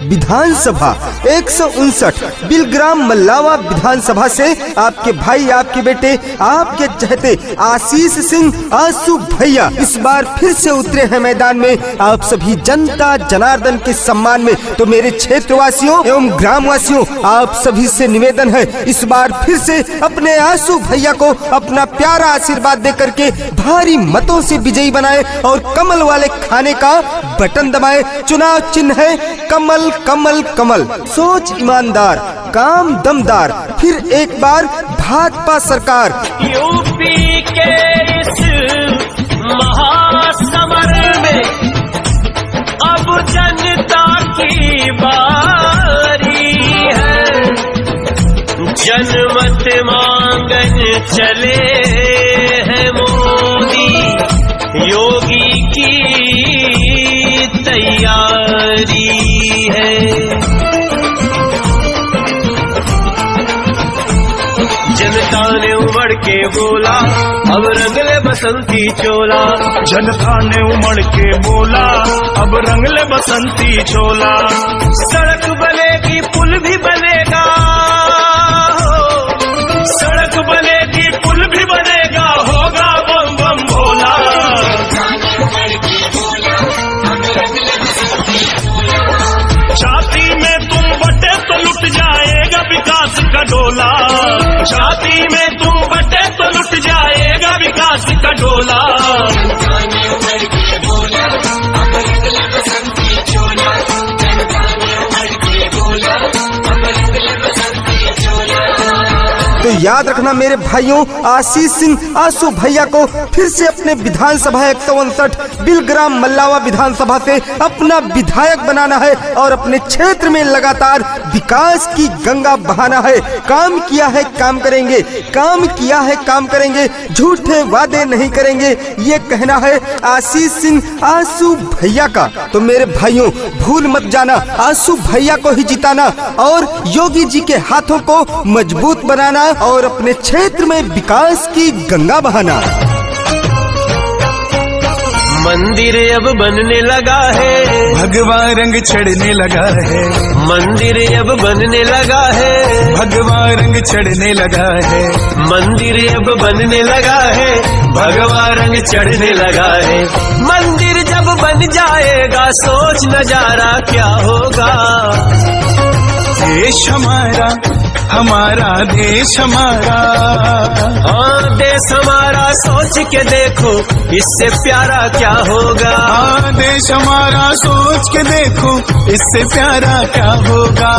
विधानसभा 159 बिलग्राम मल्लावा विधानसभा से आपके भाई, आपके बेटे, आपके चहेते आशीष सिंह आंसू भैया इस बार फिर से उतरे हैं मैदान में आप सभी जनता जनार्दन के सम्मान में। तो मेरे क्षेत्रवासियों एवं ग्रामवासियों, आप सभी से निवेदन है, इस बार फिर से अपने आंसू भैया को अपना प्यारा आशीर्वाद दे करके भारी मतों से विजयी बनाए और कमल वाले खाने का बटन दबाए। चुनाव चिन्ह है कमल कमल कमल। सोच ईमानदार, काम दमदार, फिर एक बार भाजपा सरकार। यूपी के इस महासमर में अब जनता की बारी है, जनमत मांगन चले हैं मोदी, योगी की तैयारी है। जनता ने उमड़ के बोला अब रंगले बसंती चोला, जनता ने उमड़ के बोला अब रंगले बसंती चोला। सड़क बनेगी पुल भी बनेगा, सड़क बनेगी पुल भी बनेगा, होगा बम बम भोला। छाती में तुम बटे तो लुट जाएगा विकास का डोला, छाती में तुम बटे तो लुट जाएगा विकास का डोला। तो याद रखना मेरे भाइयों, आशीष सिंह आंसू भैया को फिर से अपने विधानसभा 159 बिलग्राम मल्लावा विधानसभा से अपना विधायक बनाना है और अपने क्षेत्र में लगातार विकास की गंगा बहाना है। काम किया है काम करेंगे, काम किया है काम करेंगे, झूठे वादे नहीं करेंगे, ये कहना है आशीष सिंह आंसू भैया का। तो मेरे भाइयों भूल मत जाना, आंसू भैया को ही जिताना और योगी जी के हाथों को मजबूत बनाना और अपने क्षेत्र में विकास की गंगा बहाना। मंदिर अब बनने लगा है, भगवा रंग चढ़ने लगा है, मंदिर अब बनने लगा है, भगवा रंग चढ़ने लगा है, मंदिर अब बनने लगा है, भगवा रंग चढ़ने लगा है। मंदिर जब बन जाएगा सोच नजारा क्या होगा। देश हमारा, हमारा देश हमारा, हाँ देश हमारा, सोच के देखो इससे प्यारा क्या होगा। हाँ देश हमारा, सोच के देखो इससे प्यारा क्या होगा।